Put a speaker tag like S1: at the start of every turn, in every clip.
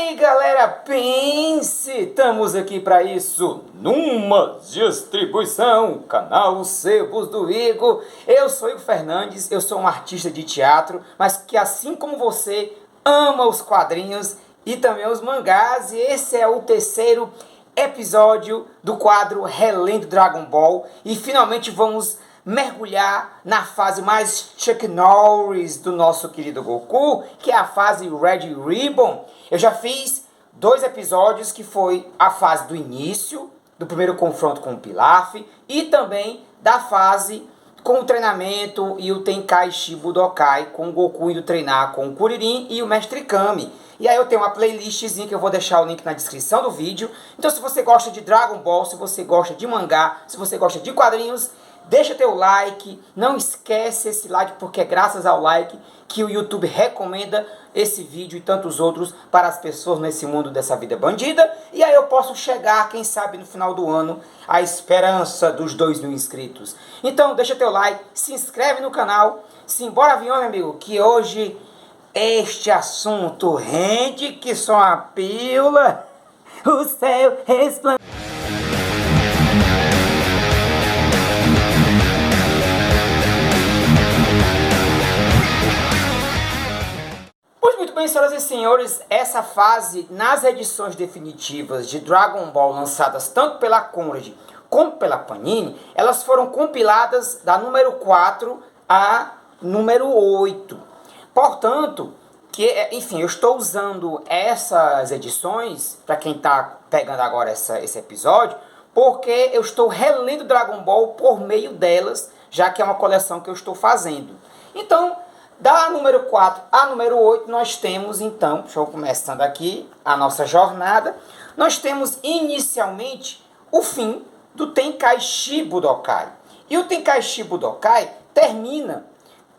S1: aí, galera, pense, estamos aqui para isso, numa distribuição, canal Sebos do Igor. Eu sou Igor Fernandes, eu sou um artista de teatro, mas que assim como você, ama os quadrinhos e também os mangás, e esse é o terceiro episódio do quadro Relendo Dragon Ball, e finalmente vamos mergulhar na fase mais Chuck Norris do nosso querido Goku, que é a fase Red Ribbon. Eu já fiz 2 episódios, que foi a fase do início, do primeiro confronto com o Pilaf, e também da fase com o treinamento e o Tenkaichi Budokai, com o Goku indo treinar com o Kuririn e o Mestre Kami. E aí eu tenho uma playlistzinha que eu vou deixar o link na descrição do vídeo. Então se você gosta de Dragon Ball, se você gosta de mangá, se você gosta de quadrinhos, deixa teu like, não esquece esse like, porque é graças ao like que o YouTube recomenda esse vídeo e tantos outros para as pessoas nesse mundo dessa vida bandida. E aí eu posso chegar, quem sabe no final do ano, à esperança dos 2.000 inscritos. Então deixa teu like, se inscreve no canal, simbora avião, meu amigo, que hoje este assunto rende que só uma pílula, o céu resplandece. Muito bem, senhoras e senhores, essa fase, nas edições definitivas de Dragon Ball lançadas tanto pela Conrad como pela Panini, elas foram compiladas da número 4 a número 8. Portanto, enfim, eu estou usando essas edições, para quem está pegando agora esse episódio, porque eu estou relendo Dragon Ball por meio delas, já que é uma coleção que eu estou fazendo. Então, da número 4 a número 8, nós temos então, estou começando aqui a nossa jornada, nós temos inicialmente o fim do Tenkaichi Budokai. E o Tenkaichi Budokai termina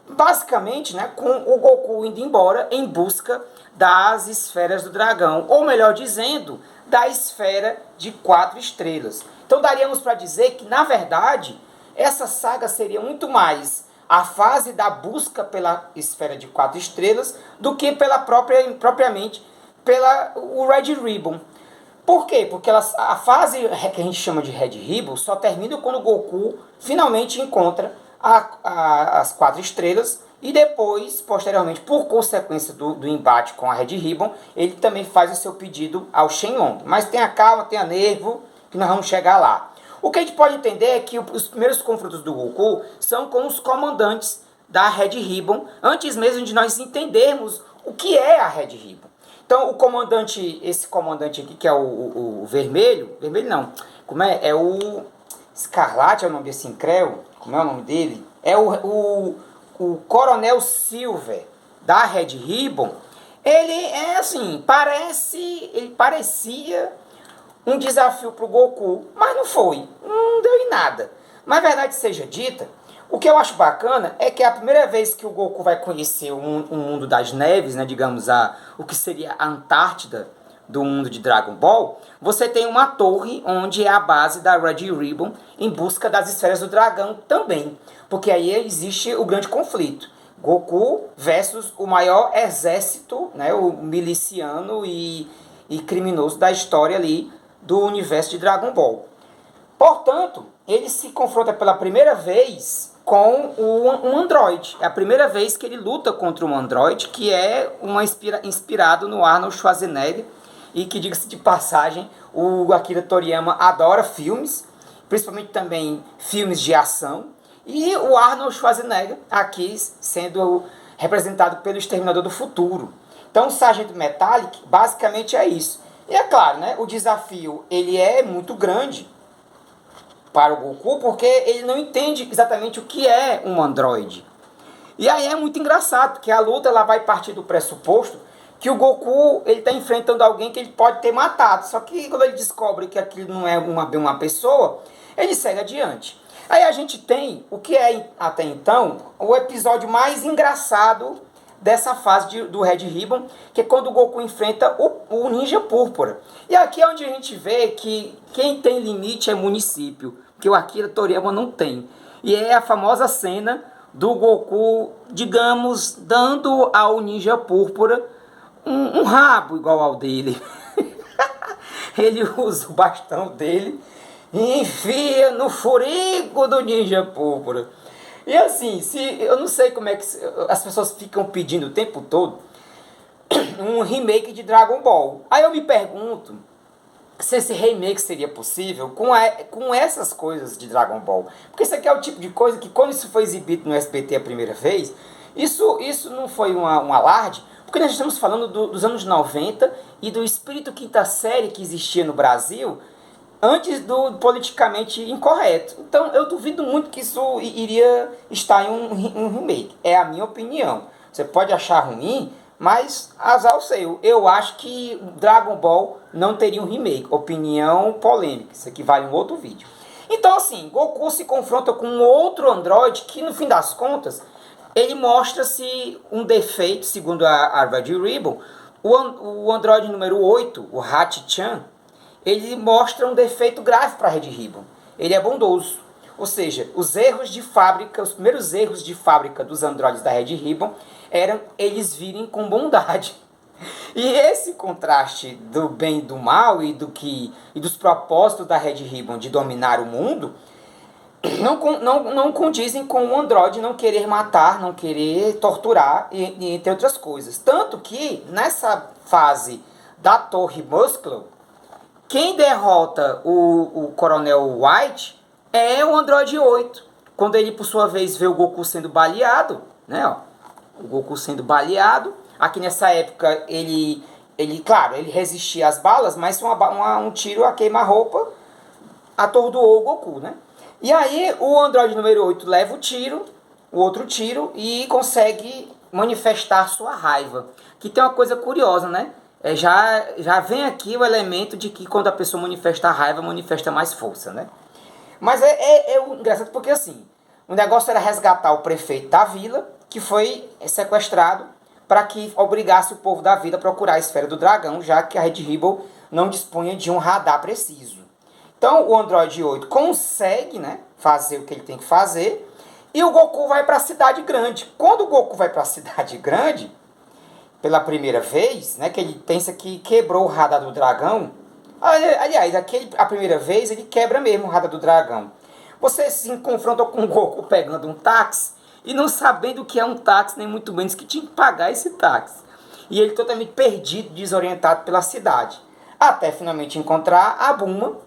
S1: basicamente, né, com o Goku indo embora em busca das esferas do dragão, ou melhor dizendo, da esfera de 4 estrelas. Então daríamos para dizer que, na verdade, essa saga seria muito mais a fase da busca pela esfera de 4 estrelas do que propriamente pela o Red Ribbon. Por quê? Porque a fase que a gente chama de Red Ribbon só termina quando o Goku finalmente encontra as 4 estrelas, e depois, posteriormente, por consequência do embate com a Red Ribbon, ele também faz o seu pedido ao Shenlong. Mas tenha calma, tenha nervo, que nós vamos chegar lá. O que a gente pode entender é que os primeiros confrontos do Goku são com os comandantes da Red Ribbon, antes mesmo de nós entendermos o que é a Red Ribbon. Então, esse comandante aqui, que é o vermelho não, como é? É o Escarlate, é o nome desse Increu, como é o nome dele? É o Coronel Silver da Red Ribbon. Ele é assim, ele parecia um desafio para o Goku, mas não foi, não deu em nada. Mas verdade seja dita, o que eu acho bacana é que é a primeira vez que o Goku vai conhecer o mundo das neves, né, digamos, o que seria a Antártida do mundo de Dragon Ball, você tem uma torre onde é a base da Red Ribbon em busca das esferas do dragão também, porque aí existe o grande conflito. Goku versus o maior exército, né, o miliciano e criminoso da história ali, do universo de Dragon Ball. Portanto, ele se confronta pela primeira vez com um androide. É a primeira vez que ele luta contra um androide, que é inspirado no Arnold Schwarzenegger, e que, diga-se de passagem, o Akira Toriyama adora filmes, principalmente também filmes de ação, e o Arnold Schwarzenegger aqui sendo representado pelo Exterminador do Futuro. Então o Sargento Metallic basicamente é isso. E é claro, né, o desafio ele é muito grande para o Goku, porque ele não entende exatamente o que é um androide. E aí é muito engraçado, porque a luta ela vai partir do pressuposto que o Goku ele está enfrentando alguém que ele pode ter matado. Só que quando ele descobre que aquilo não é uma pessoa, ele segue adiante. Aí a gente tem o que é até então o episódio mais engraçado dessa fase do Red Ribbon, que é quando o Goku enfrenta o Ninja Púrpura. E aqui é onde a gente vê que quem tem limite é município, que o Akira Toriyama não tem. E é a famosa cena do Goku, digamos, dando ao Ninja Púrpura um rabo igual ao dele. Ele usa o bastão dele e enfia no furico do Ninja Púrpura. E assim, eu não sei como é que as pessoas ficam pedindo o tempo todo um remake de Dragon Ball. Aí eu me pergunto se esse remake seria possível com essas coisas de Dragon Ball. Porque isso aqui é o tipo de coisa que, quando isso foi exibido no SBT a primeira vez, isso não foi um alarde, porque nós estamos falando dos anos 90 e do espírito quinta série que existia no Brasil antes do politicamente incorreto. Então eu duvido muito que isso iria estar em um remake. É a minha opinião. Você pode achar ruim, mas azar o seu. Eu acho que Dragon Ball não teria um remake. Opinião polêmica. Isso aqui vale um outro vídeo. Então assim, Goku se confronta com um outro androide que, no fim das contas, ele mostra-se um defeito, segundo a Red Ribbon. O androide número 8, o Hachi-chan, ele mostra um defeito grave para a Red Ribbon. Ele é bondoso. Ou seja, os erros de fábrica, os primeiros erros de fábrica dos androides da Red Ribbon eram eles virem com bondade. E esse contraste do bem e do mal e dos propósitos da Red Ribbon de dominar o mundo não condizem com o androide não querer matar, não querer torturar, e entre outras coisas. Tanto que, nessa fase da Torre Musclo, quem derrota o Coronel White é o Android 8. Quando ele, por sua vez, vê o Goku sendo baleado, né? Ó, o Goku sendo baleado. Aqui nessa época, claro, ele resistia às balas, mas um tiro a queima-roupa atordoou o Goku, né? E aí o Android número 8 leva o outro tiro, e consegue manifestar sua raiva. Que tem uma coisa curiosa, né? Já vem aqui o elemento de que quando a pessoa manifesta a raiva, manifesta mais força, né? Mas é engraçado porque assim, o negócio era resgatar o prefeito da vila, que foi sequestrado, para que obrigasse o povo da vila a procurar a esfera do dragão, já que a Red Ribbon não dispunha de um radar preciso. Então o Android 8 consegue, né, fazer o que ele tem que fazer, e o Goku vai para a cidade grande. Quando o Goku vai para a cidade grande, pela primeira vez, né, que ele pensa que quebrou o radar do dragão. Aliás, a primeira vez ele quebra mesmo o radar do dragão. Você se confronta com o Goku pegando um táxi e não sabendo o que é um táxi, nem muito menos que tinha que pagar esse táxi. E ele totalmente perdido, desorientado pela cidade. Até finalmente encontrar a Bulma,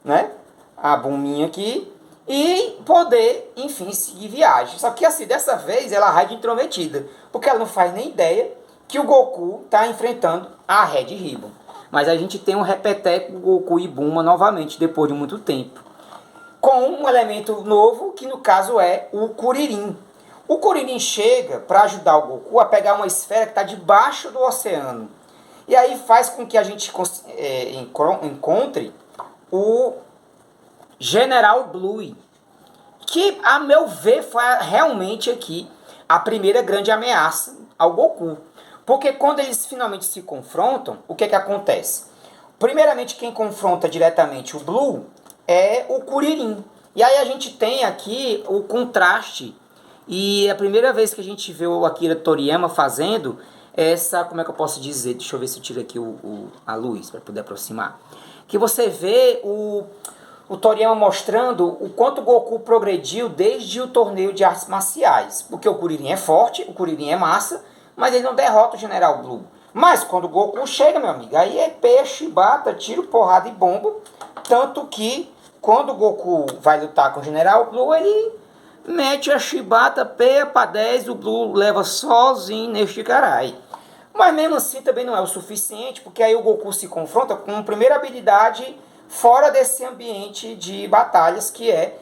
S1: né? A Bulminha aqui, e poder, enfim, seguir viagem. Só que assim, dessa vez ela vai de intrometida, porque ela não faz nem ideia que o Goku está enfrentando a Red Ribbon. Mas a gente tem um repeteco Goku e Bulma novamente, depois de muito tempo. Com um elemento novo, que no caso é o Kuririn. O Kuririn chega para ajudar o Goku a pegar uma esfera que está debaixo do oceano. E aí faz com que a gente encontre o General Blue, que, a meu ver, foi realmente aqui a primeira grande ameaça ao Goku. Porque quando eles finalmente se confrontam, o que acontece? Primeiramente, quem confronta diretamente o Blue é o Kuririn. E aí a gente tem aqui o contraste. E a primeira vez que a gente vê o Akira Toriyama fazendo essa, como é que eu posso dizer? Deixa eu ver se eu tiro aqui a luz para poder aproximar. Que você vê o Toriyama mostrando o quanto o Goku progrediu desde o torneio de artes marciais. Porque o Kuririn é forte, o Kuririn é massa, mas ele não derrota o General Blue. Mas quando o Goku chega, meu amigo, aí é peixe, bata, tiro, porrada e bomba. Tanto que quando o Goku vai lutar com o General Blue, ele mete a chibata, peia pra 10, o Blue leva sozinho neste carai. Mas mesmo assim também não é o suficiente, porque aí o Goku se confronta com a primeira habilidade fora desse ambiente de batalhas, que é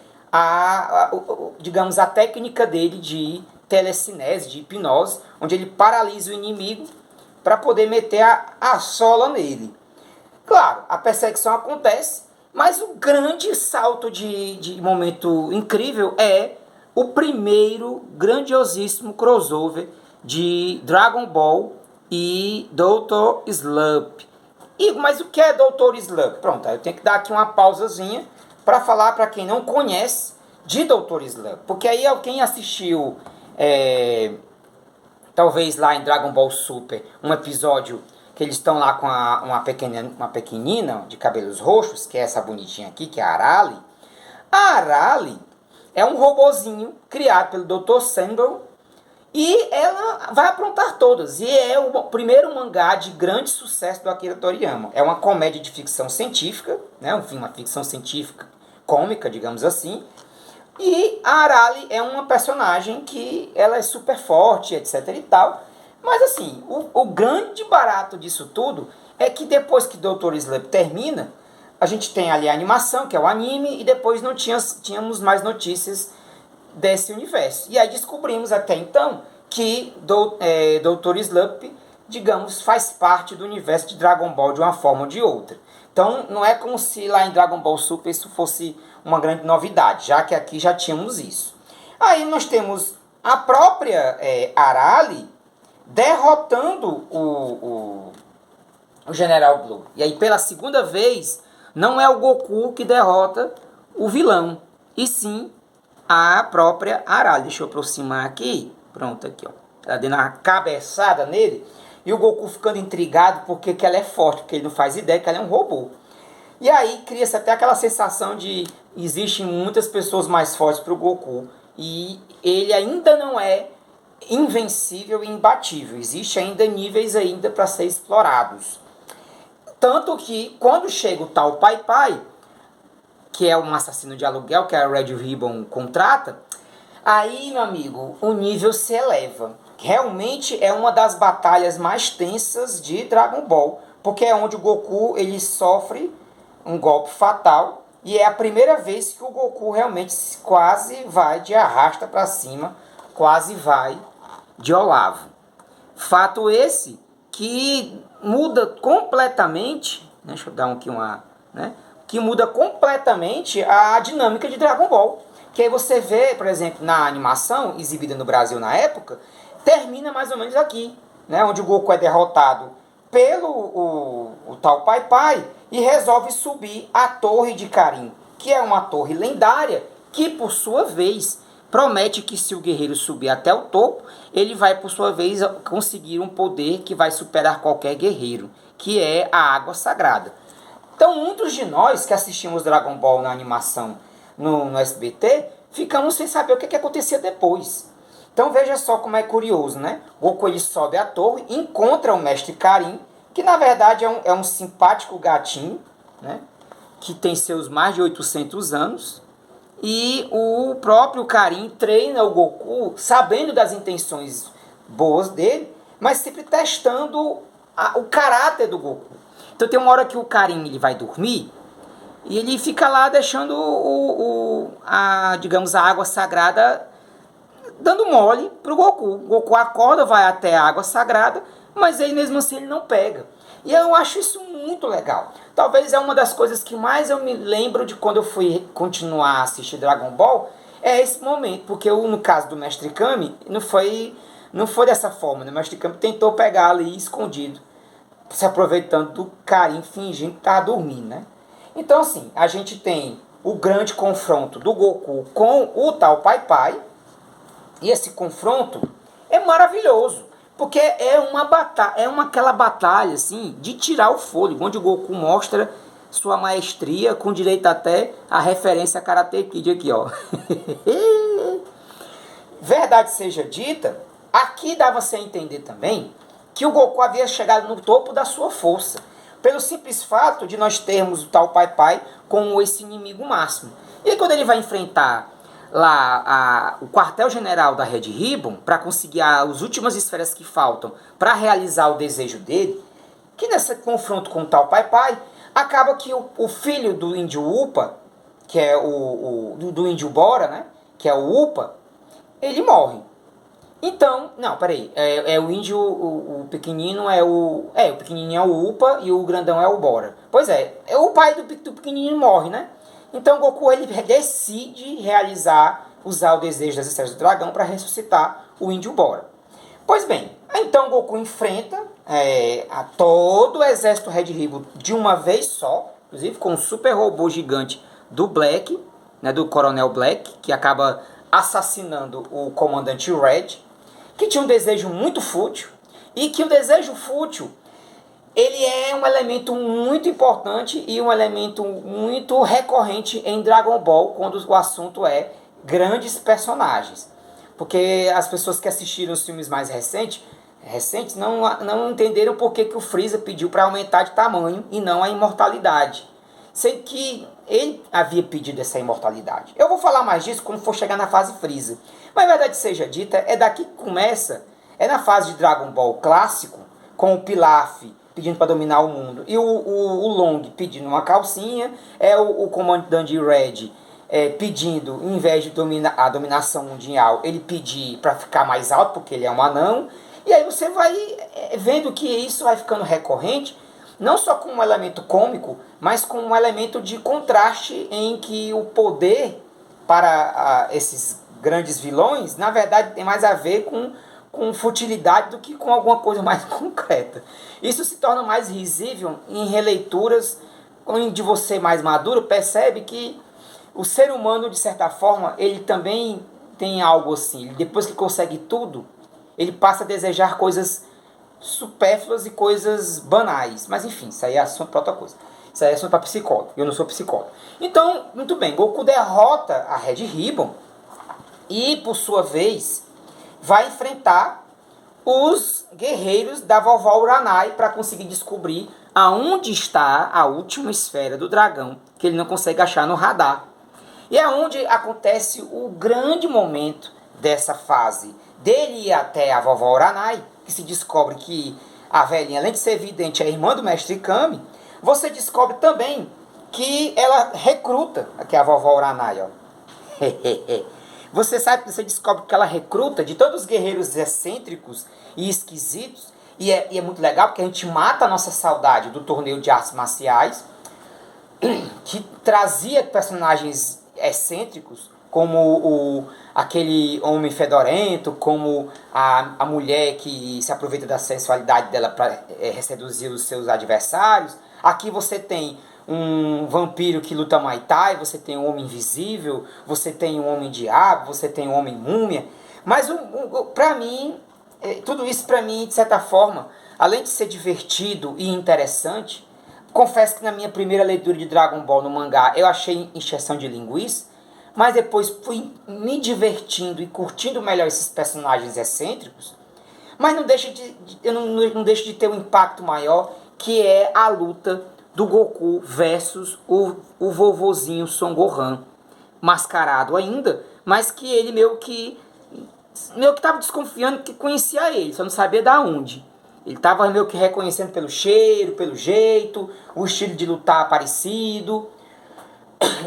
S1: digamos, a técnica dele de telecinese, de hipnose, onde ele paralisa o inimigo para poder meter a sola nele. Claro, a perseguição acontece, mas o grande salto de momento incrível é o primeiro grandiosíssimo crossover de Dragon Ball e Dr. Slump. Mas o que é Dr. Slump? Pronto, eu tenho que dar aqui uma pausazinha para falar para quem não conhece de Dr. Slump. Porque aí quem assistiu talvez lá em Dragon Ball Super, um episódio que eles estão lá com uma pequenina de cabelos roxos, que é essa bonitinha aqui, que é a Arale. A Arale é um robozinho criado pelo Dr. Sandor e ela vai aprontar todas. E é o primeiro mangá de grande sucesso do Akira Toriyama. É uma comédia de ficção científica, né? Enfim, uma ficção científica cômica, digamos assim. E a Arale é uma personagem que ela é super forte, etc e tal. Mas assim, o grande barato disso tudo é que depois que Dr. Slump termina, a gente tem ali a animação, que é o anime, e depois não tínhamos mais notícias desse universo. E aí descobrimos até então que Dr. Slump, digamos, faz parte do universo de Dragon Ball de uma forma ou de outra. Então não é como se lá em Dragon Ball Super isso fosse uma grande novidade, já que aqui já tínhamos isso. Aí nós temos a própria Arale derrotando o General Blue. E aí pela segunda vez, não é o Goku que derrota o vilão, e sim a própria Arale. Deixa eu aproximar aqui. Pronto, aqui, ó. Ela dando uma cabeçada nele. E o Goku ficando intrigado porque que ela é forte, porque ele não faz ideia que ela é um robô. E aí cria-se até aquela sensação de existem muitas pessoas mais fortes para o Goku. E ele ainda não é invencível e imbatível. Existe ainda níveis ainda para ser explorados. Tanto que quando chega o tal Pai Pai, que é um assassino de aluguel, que a Red Ribbon contrata, aí, meu amigo, o nível se eleva. Realmente é uma das batalhas mais tensas de Dragon Ball, porque é onde o Goku ele sofre um golpe fatal, e é a primeira vez que o Goku realmente quase vai de arrasta para cima, quase vai de Olavo. Fato esse que muda completamente, deixa eu dar aqui que muda completamente a dinâmica de Dragon Ball. Que aí você vê, por exemplo, na animação exibida no Brasil na época, termina mais ou menos aqui, né, onde o Goku é derrotado pelo o tal Pai Pai e resolve subir a Torre de Karin, que é uma torre lendária que, por sua vez, promete que se o guerreiro subir até o topo, ele vai, por sua vez, conseguir um poder que vai superar qualquer guerreiro, que é a água sagrada. Então, muitos de nós que assistimos Dragon Ball na animação no SBT, ficamos sem saber o que acontecia depois. Então, veja só como é curioso, né? Goku ele sobe a torre, encontra o Mestre Karin, que na verdade é um simpático gatinho, né? Que tem seus mais de 800 anos. E o próprio Karin treina o Goku, sabendo das intenções boas dele, mas sempre testando o caráter do Goku. Então tem uma hora que o Karin ele vai dormir e ele fica lá deixando digamos, a água sagrada dando mole pro Goku. O Goku acorda, vai até a água sagrada, mas aí mesmo assim ele não pega. E eu acho isso muito legal. Talvez é uma das coisas que mais eu me lembro de quando eu fui continuar a assistir Dragon Ball, é esse momento, porque no caso do Mestre Kami, não foi dessa forma, né? O Mestre Kami tentou pegar ali escondido, se aproveitando do Karin, fingindo que estava dormindo, né? Então assim, a gente tem o grande confronto do Goku com o tal Pai Pai, e esse confronto é maravilhoso, porque é aquela batalha assim, de tirar o fôlego, onde o Goku mostra sua maestria, com direito até a referência a Karate Kid aqui, ó. Verdade seja dita, aqui dava-se a entender também que o Goku havia chegado no topo da sua força, pelo simples fato de nós termos o tal Pai Pai como esse inimigo máximo. E aí quando ele vai enfrentar lá o quartel-general da Red Ribbon para conseguir as últimas esferas que faltam para realizar o desejo dele, que nesse confronto com o tal Pai Pai, acaba que o filho do índio Upa, que é do índio Bora, né, que é o Upa, ele morre. Então, não, peraí, o índio, o pequenino o pequenininho é o Upa e o grandão é o Bora. Pois é o pai do pequenininho morre, né? Então Goku ele decide usar o desejo das esferas do dragão para ressuscitar o índio Bora. Pois bem, então Goku enfrenta a todo o exército Red Ribbon de uma vez só, inclusive com um super robô gigante do Black, né, do Coronel Black, que acaba assassinando o comandante Red. que tinha um desejo muito fútil, e que o desejo fútil, ele é um elemento muito importante e um elemento muito recorrente em Dragon Ball, quando o assunto é grandes personagens. Porque as pessoas que assistiram os filmes mais recentes não entenderam por que o Freeza pediu para aumentar de tamanho e não a imortalidade. Sendo que ele havia pedido essa imortalidade. Eu vou falar mais disso quando for chegar na fase Freeza. Mas a verdade seja dita, é daqui que começa, é na fase de Dragon Ball clássico, com o Pilaf pedindo para dominar o mundo, e o Long pedindo uma calcinha, o comandante Red pedindo, em vez de a dominação mundial, ele pedir para ficar mais alto, porque ele é um anão, e aí você vai vendo que isso vai ficando recorrente, não só como um elemento cômico, mas como um elemento de contraste em que o poder para esses grandes vilões, na verdade, tem mais a ver com futilidade do que com alguma coisa mais concreta. Isso se torna mais risível em releituras onde você mais maduro percebe que o ser humano, de certa forma, ele também tem algo assim. Depois que consegue tudo, ele passa a desejar coisas supérfluas e coisas banais. Mas enfim, isso aí é assunto para outra coisa. Isso aí é assunto para psicólogo. Eu não sou psicólogo. Então, muito bem. Goku derrota a Red Ribbon e, por sua vez, vai enfrentar os guerreiros da vovó Uranai para conseguir descobrir aonde está a última esfera do dragão, que ele não consegue achar no radar. E é onde acontece o grande momento dessa fase. Dele ir até a vovó Uranai, que se descobre que a velhinha, além de ser evidente, é irmã do mestre Kami, você descobre também que ela recruta, aqui a vovó Uranai, ó. Você descobre que ela recruta de todos os guerreiros excêntricos e esquisitos, e é muito legal porque a gente mata a nossa saudade do torneio de artes marciais, que trazia personagens excêntricos, como aquele homem fedorento, como a mulher que se aproveita da sensualidade dela para seduzir os seus adversários. Aqui você tem um vampiro que luta Muay Thai, você tem um homem invisível, você tem um homem diabo, você tem um homem múmia. Mas para mim, tudo isso para mim, de certa forma, além de ser divertido e interessante, confesso que na minha primeira leitura de Dragon Ball no mangá, eu achei encheção de linguiça, mas depois fui me divertindo e curtindo melhor esses personagens excêntricos, mas eu não deixo de ter um impacto maior, que é a luta do Goku versus o vovozinho Son Gohan, mascarado ainda, mas que ele meio que estava desconfiando que conhecia ele, só não sabia da onde. Ele estava meio que reconhecendo pelo cheiro, pelo jeito, o estilo de lutar parecido.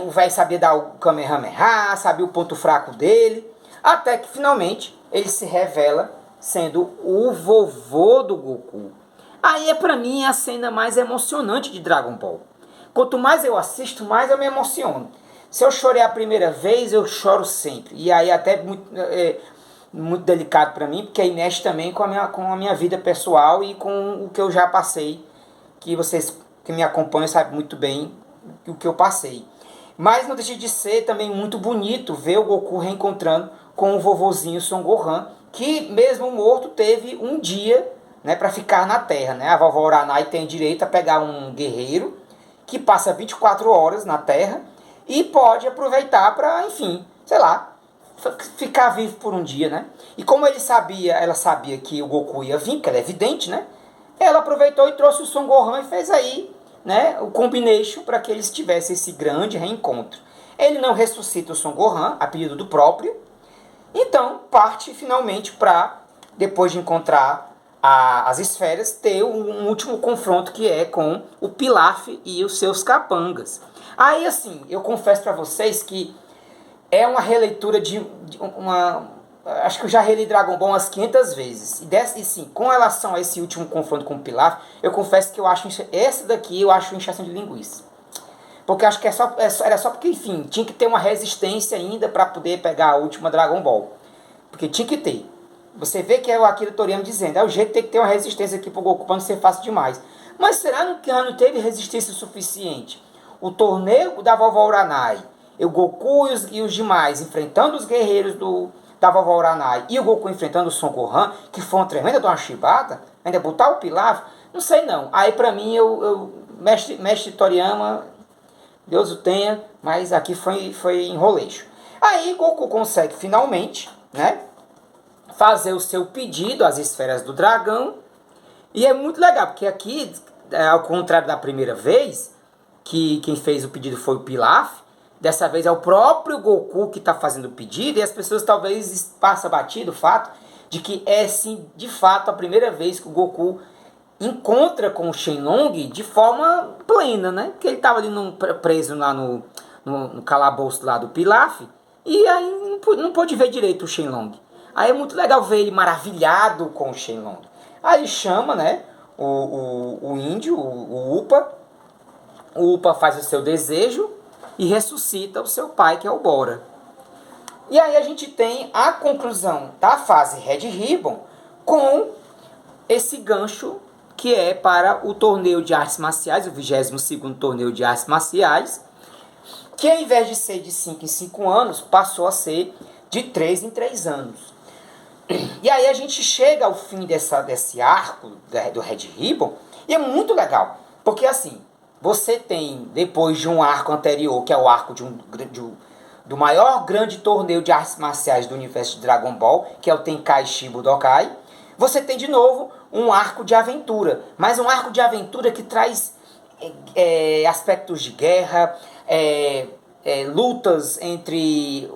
S1: O velho sabia dar o Kamehameha, sabia o ponto fraco dele, até que finalmente ele se revela sendo o vovô do Goku. Aí é pra mim a cena mais emocionante de Dragon Ball. Quanto mais eu assisto, mais eu me emociono. Se eu chorei a primeira vez, eu choro sempre. E aí até muito delicado pra mim, porque aí mexe também com a minha vida pessoal e com o que eu já passei, que vocês que me acompanham sabem muito bem o que eu passei. Mas não deixa de ser também muito bonito ver o Goku reencontrando com o vovozinho Son Gohan, que mesmo morto teve um dia, né, para ficar na Terra, né? A vovó Uranai tem direito a pegar um guerreiro que passa 24 horas na Terra e pode aproveitar para, enfim, sei lá, ficar vivo por um dia, né? E como ela sabia que o Goku ia vir, que era evidente, né? Ela aproveitou e trouxe o Son Gohan e fez aí, né, o combination para que eles tivessem esse grande reencontro. Ele não ressuscita o Son Gohan a pedido do próprio, então parte finalmente para, depois de encontrar as esferas, ter um último confronto que é com o Pilaf e os seus capangas. Aí assim, eu confesso para vocês que é uma releitura acho que eu já reli Dragon Ball umas 500 vezes. E sim, com relação a esse último confronto com o Pilaf, eu confesso que eu acho essa daqui eu acho injeção de linguiça. Porque acho que era só porque, enfim, tinha que ter uma resistência ainda para poder pegar a última Dragon Ball. Porque tinha que ter. Você vê que é o Akira Toriyama dizendo, é o jeito que tem que ter uma resistência aqui pro Goku para não ser fácil demais. Mas será que não teve resistência suficiente? O torneio da vovó Uranai, o Goku e os demais enfrentando os guerreiros da vovó Uranai e o Goku enfrentando o Son Gohan, que foi uma tremenda de uma chibata, ainda botar o Pilaf, não sei não. Aí pra mim, mestre Toriyama, Deus o tenha, mas aqui foi enroleixo. Aí Goku consegue finalmente, né, fazer o seu pedido às esferas do dragão. E é muito legal, porque aqui, ao contrário da primeira vez, que quem fez o pedido foi o Pilaf, dessa vez é o próprio Goku que está fazendo o pedido, e as pessoas talvez passem batido o fato de que é sim, de fato, a primeira vez que o Goku encontra com o Shenlong de forma plena, né? Porque ele estava ali preso lá no calabouço lá do Pilaf, e aí não pôde ver direito o Shenlong. Aí é muito legal ver ele maravilhado com o Shenlong. Aí ele chama, né, o índio, o Upa. O Upa faz o seu desejo e ressuscita o seu pai, que é o Bora. E aí a gente tem a conclusão da fase Red Ribbon com esse gancho que é para o torneio de artes marciais, o 22º torneio de artes marciais, que ao invés de ser de 5 em 5 anos, passou a ser de 3 em 3 anos. E aí a gente chega ao fim desse arco do Red Ribbon, e é muito legal, porque assim, você tem, depois de um arco anterior, que é o arco do maior grande torneio de artes marciais do universo de Dragon Ball, que é o Tenkaichi Budokai, você tem de novo um arco de aventura, mas um arco de aventura que traz aspectos de guerra, lutas entre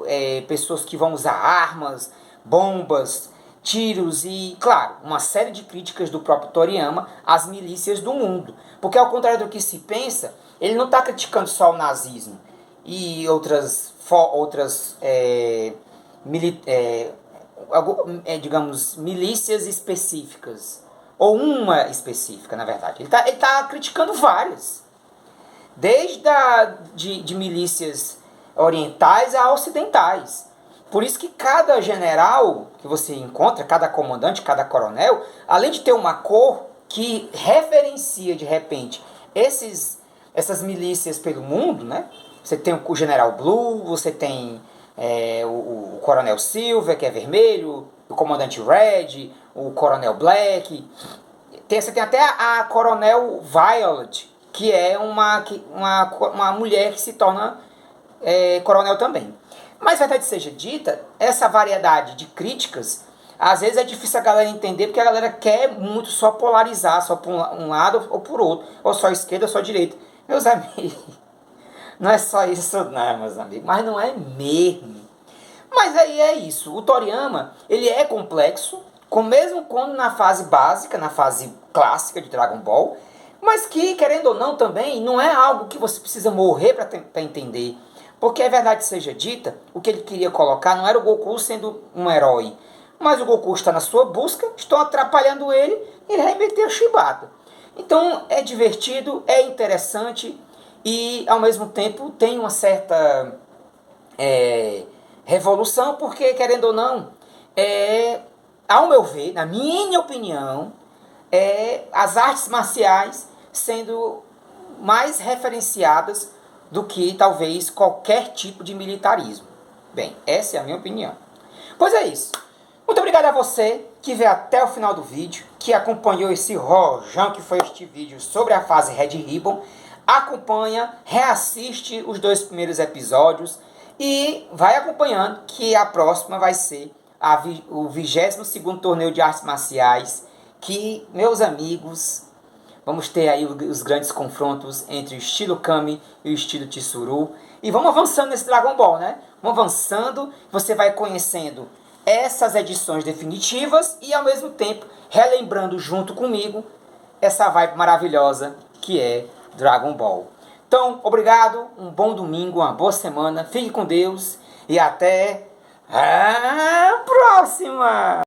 S1: pessoas que vão usar armas, bombas, tiros e, claro, uma série de críticas do próprio Toriyama às milícias do mundo. Porque, ao contrário do que se pensa, ele não está criticando só o nazismo e outras digamos, milícias específicas. Ou uma específica, na verdade. Ele tá criticando várias. Desde de milícias orientais a ocidentais. Por isso que cada general que você encontra, cada comandante, cada coronel, além de ter uma cor que referencia de repente essas milícias pelo mundo, né? Você tem o General Blue, você tem o Coronel Silver, que é vermelho, o Comandante Red, o Coronel Black. Você tem até a Coronel Violet, que é uma mulher que se torna coronel também. Mas, verdade seja dita, essa variedade de críticas, às vezes é difícil a galera entender, porque a galera quer muito só polarizar, só por um lado ou por outro, ou só esquerda ou só direita. Meus amigos, não é só isso não, meus amigos, mas não é mesmo. Mas aí é isso, o Toriyama, ele é complexo, mesmo quando na fase básica, na fase clássica de Dragon Ball, mas que, querendo ou não também, não é algo que você precisa morrer para entender. Porque a verdade seja dita, o que ele queria colocar não era o Goku sendo um herói, mas o Goku está na sua busca, estão atrapalhando ele e ele vai meter a chibata. Então é divertido, é interessante e ao mesmo tempo tem uma certa revolução, porque querendo ou não, ao meu ver, na minha opinião, as artes marciais sendo mais referenciadas do que talvez qualquer tipo de militarismo. Bem, essa é a minha opinião. Pois é isso. Muito obrigado a você que veio até o final do vídeo, que acompanhou esse rojão que foi este vídeo sobre a fase Red Ribbon. Acompanha, reassiste os 2 primeiros episódios e vai acompanhando que a próxima vai ser o 22º torneio de artes marciais, que, meus amigos, vamos ter aí os grandes confrontos entre o estilo Kami e o estilo Tsuru. E vamos avançando nesse Dragon Ball, né? Vamos avançando, você vai conhecendo essas edições definitivas e ao mesmo tempo relembrando junto comigo essa vibe maravilhosa que é Dragon Ball. Então, obrigado, um bom domingo, uma boa semana, fique com Deus e até a próxima!